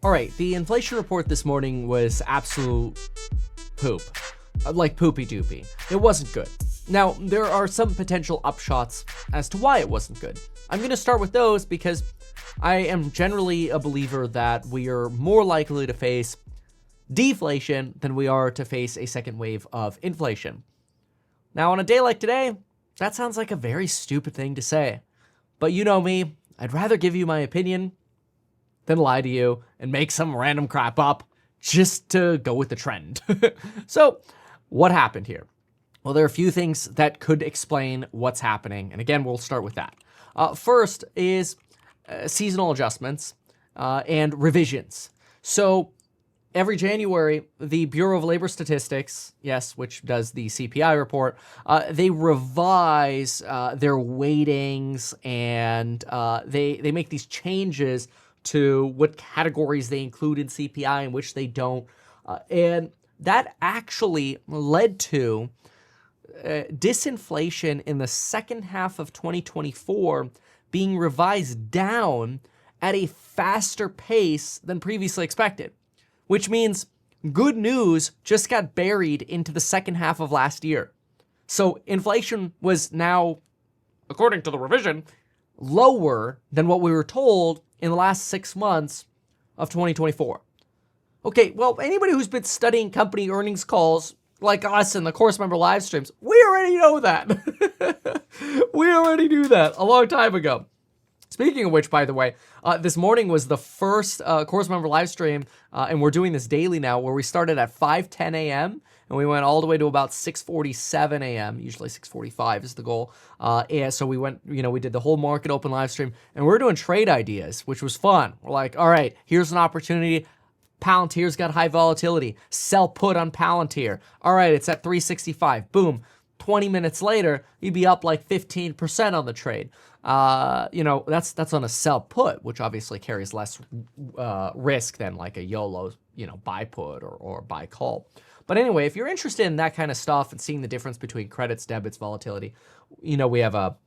All right, the inflation report this morning was absolute poop. Like poopy doopey. It wasn't good. Now, there are some potential upshots as to why it wasn't good. I'm going to start with those because I am generally a believer that we are more likely to face deflation than we are to face a second wave of inflation. Now, on a day like today, that sounds like a very stupid thing to say. But you know me, I'd rather give you my opinion than lie to you and make some random crap up just to go with the trend. So, what happened here? Well, there are a few things that could explain what's happening. And again, we'll start with that. First is seasonal adjustments and revisions. So every January, the Bureau of Labor Statistics, yes, which does the CPI report, they revise their weightings and they make these changes to what categories they include in CPI and which they don't. And that actually led to disinflation in the second half of 2024 being revised down at a faster pace than previously expected, which means good news just got buried into the second half of last year. So inflation was now, according to the revision, lower than what we were told in the last 6 months of 2024. Okay, well, anybody who's been studying company earnings calls like us in the course member live streams, we already know that. We already knew that a long time ago. Speaking of which, by the way, this morning was the first course member live stream, and we're doing this daily now, where we started at 5:10 a.m., and we went all the way to about 6:47 a.m., usually 6:45 is the goal. And so we went, we did the whole market open live stream, and we're doing trade ideas, which was fun. We're like, all right, here's an opportunity. Palantir's got high volatility. Sell put on Palantir. All right, it's at 365. Boom. 20 minutes later, you'd be up like 15% on the trade. That's on a sell put, which obviously carries less risk than like a YOLO, buy put or buy call. But anyway, if you're interested in that kind of stuff and seeing the difference between credits, debits, volatility, we have a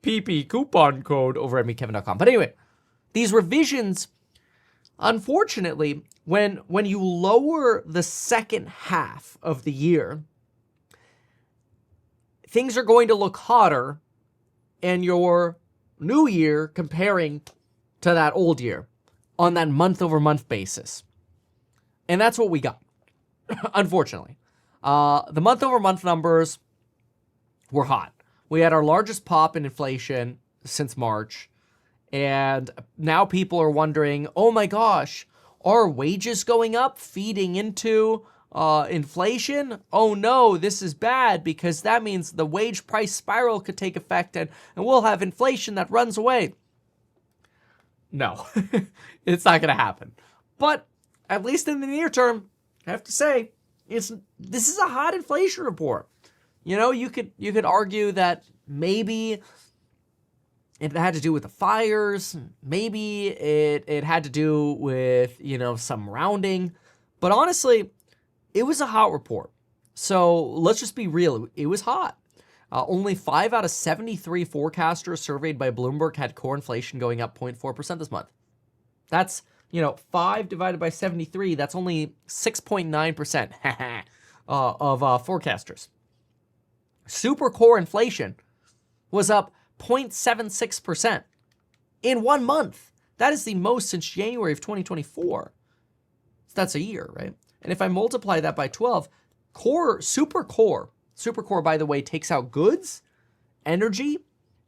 PP coupon code over at meetkevin.com. But anyway, these revisions, unfortunately, when you lower the second half of the year, things are going to look hotter in your new year comparing to that old year on that month-over-month basis. And that's what we got, unfortunately. The month-over-month numbers were hot. We had our largest pop in inflation since March, and now people are wondering, oh my gosh, are wages going up, feeding into inflation? Oh no, this is bad because that means the wage price spiral could take effect and we'll have inflation that runs away. No, it's not going to happen. But at least in the near term, I have to say, this is a hot inflation report. You could argue that maybe it had to do with the fires. Maybe it had to do with, some rounding. But honestly, it was a hot report. So let's just be real. It was hot. Only 5 out of 73 forecasters surveyed by Bloomberg had core inflation going up 0.4% this month. That's, 5 divided by 73. That's only 6.9% of forecasters. Super core inflation was up 0.76% in 1 month. That is the most since January of 2024. So that's a year, right? And if I multiply that by 12, super core, by the way, takes out goods, energy,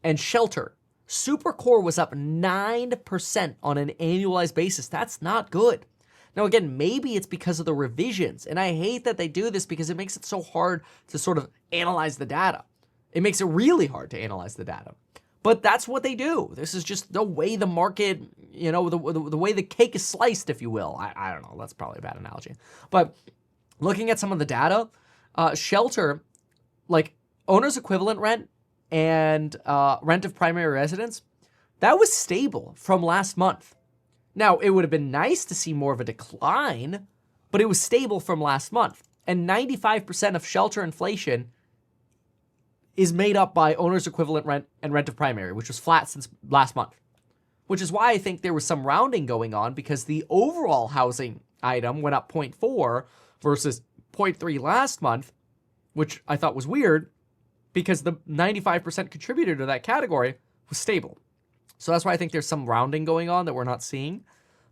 and shelter. Super core was up 9% on an annualized basis. That's not good. Now, again, maybe it's because of the revisions. And I hate that they do this because it makes it so hard to sort of analyze the data. It makes it really hard to analyze the data. But that's what they do. This is just the way the market, the way the cake is sliced, if you will. I don't know. That's probably a bad analogy. But looking at some of the data, shelter, like owner's equivalent rent and rent of primary residence, that was stable from last month. Now, it would have been nice to see more of a decline, but it was stable from last month. And 95% of shelter inflation is made up by owner's equivalent rent and rent of primary, which was flat since last month. which is why I think there was some rounding going on, because the overall housing item went up 0.4 versus 0.3 last month, which I thought was weird because the 95% contributor to that category was stable. So that's why I think there's some rounding going on that we're not seeing.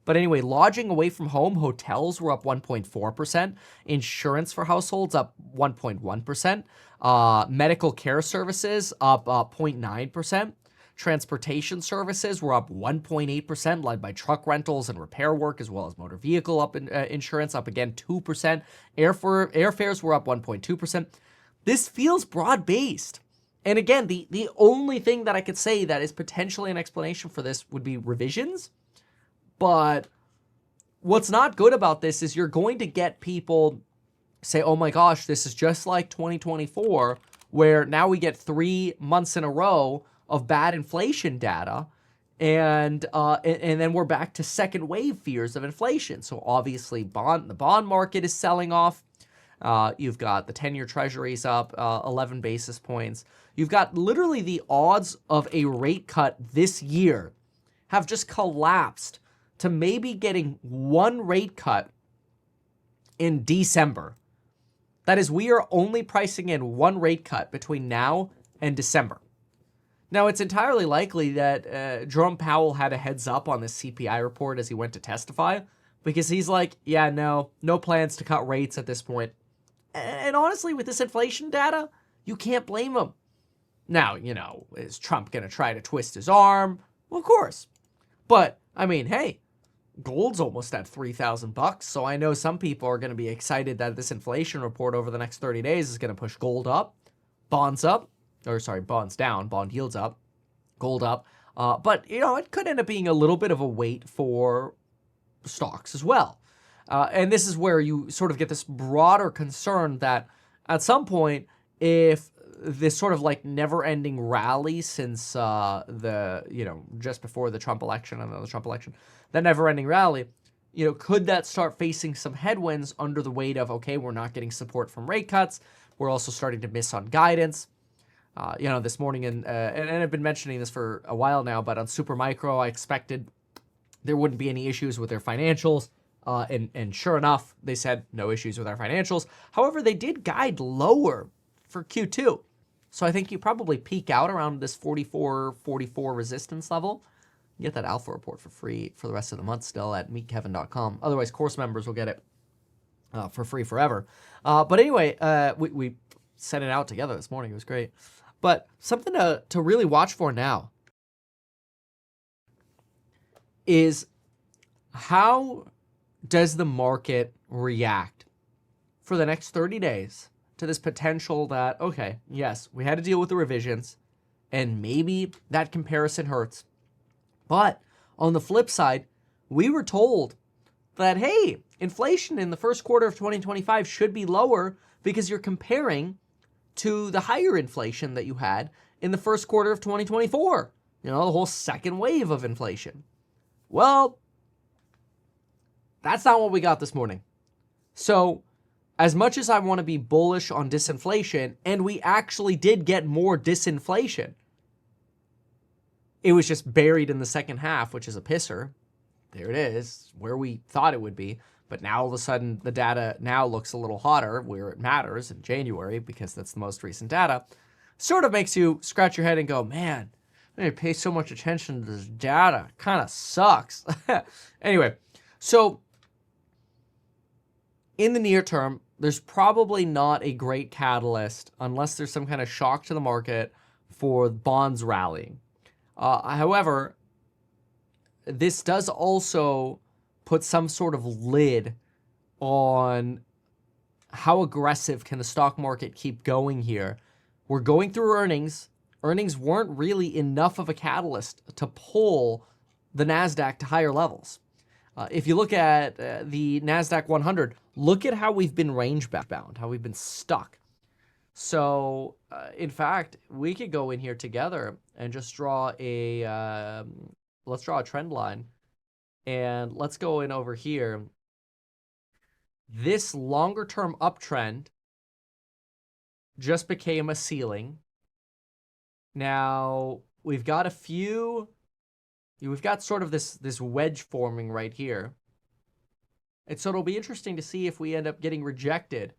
But anyway, lodging away from home, hotels were up 1.4%. Insurance for households up 1.1%. Medical care services up 0.9%. Transportation services were up 1.8%, led by truck rentals and repair work, as well as motor vehicle up in, insurance up again 2%. Airfares were up 1.2%. This feels broad-based. And again, the only thing that I could say that is potentially an explanation for this would be revisions. But what's not good about this is you're going to get people say, oh my gosh, this is just like 2024, where now we get 3 months in a row of bad inflation data, and then we're back to second wave fears of inflation. So obviously the bond market is selling off. You've got the 10-year treasuries up 11 basis points. You've got literally the odds of a rate cut this year have just collapsed to maybe getting one rate cut in December. That is, we are only pricing in one rate cut between now and December. Now, it's entirely likely that Jerome Powell had a heads up on this CPI report as he went to testify, because he's like, yeah, no plans to cut rates at this point. And honestly, with this inflation data, you can't blame him. Now, is Trump going to try to twist his arm? Well, of course. But, I mean, hey, gold's almost at $3,000, so I know some people are going to be excited that this inflation report over the next 30 days is going to push gold up, bonds down, bond yields up, gold up. But, it could end up being a little bit of a weight for stocks as well. And this is where you sort of get this broader concern that at some point, if this sort of like never-ending rally since just before the Trump election and then the Trump election, that never-ending rally, could that start facing some headwinds under the weight of, okay, we're not getting support from rate cuts. We're also starting to miss on guidance. This morning, and I've been mentioning this for a while now, but on Supermicro, I expected there wouldn't be any issues with their financials. And sure enough, they said no issues with our financials. However, they did guide lower for Q2. So I think you probably peak out around this 44 resistance level. You get that alpha report for free for the rest of the month still at meetkevin.com. Otherwise, course members will get it for free forever. But anyway, we sent it out together this morning. It was great. But something to really watch for now is how does the market react for the next 30 days to this potential that, okay, yes, we had to deal with the revisions, and maybe that comparison hurts. But on the flip side, we were told that, hey, inflation in the first quarter of 2025 should be lower because you're comparing to the higher inflation that you had in the first quarter of 2024. The whole second wave of inflation. Well, that's not what we got this morning. So, as much as I want to be bullish on disinflation, and we actually did get more disinflation, it was just buried in the second half, which is a pisser. There it is, where we thought it would be. But now all of a sudden, the data now looks a little hotter, where it matters in January, because that's the most recent data. Sort of makes you scratch your head and go, man, I pay so much attention to this data. Kind of sucks. Anyway, so in the near term, there's probably not a great catalyst unless there's some kind of shock to the market for bonds rallying. However, this does also put some sort of lid on how aggressive can the stock market keep going here. We're going through earnings. Earnings weren't really enough of a catalyst to pull the NASDAQ to higher levels. If you look at the NASDAQ 100, look at how we've been range bound, how we've been stuck. So, in fact, we could go in here together and just draw let's draw a trend line. And let's go in over here. This longer term uptrend just became a ceiling. Now, we've got a few we've got sort of this wedge forming right here. And so it'll be interesting to see if we end up getting rejected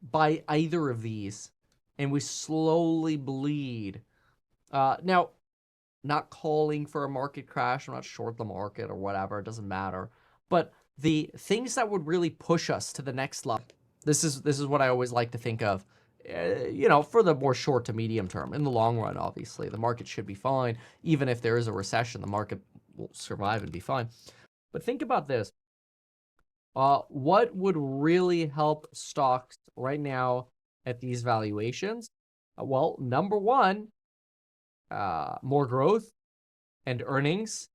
by either of these and we slowly bleed. Now, not calling for a market crash. I'm not short the market or whatever. It doesn't matter. But the things that would really push us to the next level, this is what I always like to think of, you know, for the more short to medium term. In the long run, obviously, the market should be fine. Even if there is a recession, the market will survive and be fine. But think about this. What would really help stocks right now at these valuations? Well, number one, more growth and earnings.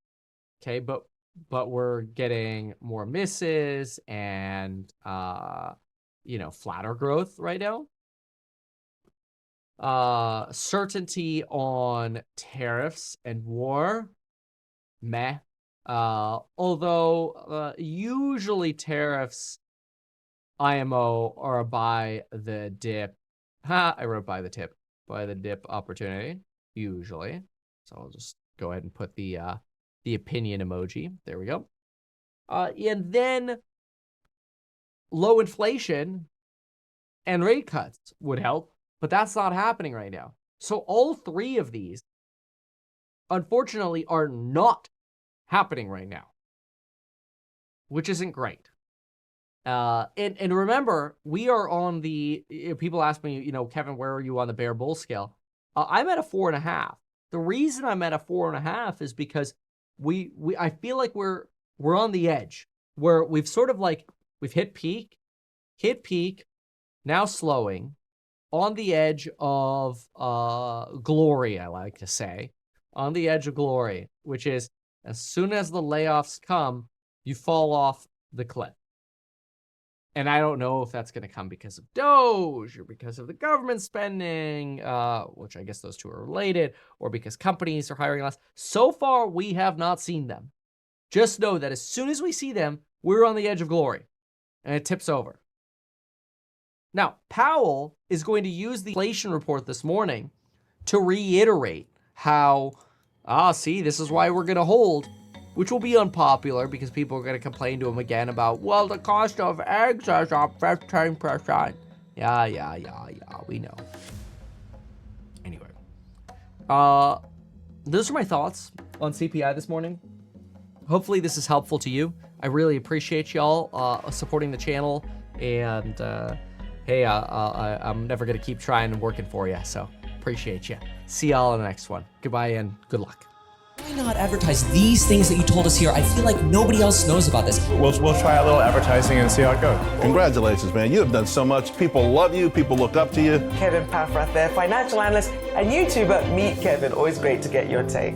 Okay, but we're getting more misses and you know, flatter growth right now. Certainty on tariffs and war, meh. Although usually tariffs, IMO, are buy the dip. I wrote buy the dip opportunity, usually. So I'll just go ahead and put the opinion emoji. There we go. And then low inflation and rate cuts would help, but that's not happening right now. So all three of these, unfortunately, are not happening right now, which isn't great. And remember, we are on the, people ask me, you know, Kevin, where are you on the bear bull scale? I'm at a 4.5. The reason I'm at a 4.5 is because I feel like we're on the edge where we've sort of like, we've hit peak, now slowing, on the edge of glory, I like to say, on the edge of glory, which is as soon as the layoffs come, you fall off the cliff. And I don't know if that's going to come because of Doge or because of the government spending, which I guess those two are related, or because companies are hiring less. So far, we have not seen them. Just know that as soon as we see them, we're on the edge of glory, and it tips over. Now, Powell is going to use the inflation report this morning to reiterate how, see, this is why we're going to hold, which will be unpopular because people are going to complain to him again about, well, the cost of eggs is up 15%. Yeah, we know. Anyway, those are my thoughts on CPI this morning. Hopefully this is helpful to you. I really appreciate y'all supporting the channel, and hey, I'm never going to keep trying and working for you, so appreciate you. See y'all in the next one. Goodbye and good luck. Why not advertise these things that you told us here? I feel like nobody else knows about this. We'll try a little advertising and see how it goes. Congratulations, man. You have done so much. People love you. People look up to you. Kevin Paffrath there, financial analyst and YouTuber. Meet Kevin. Always great to get your take.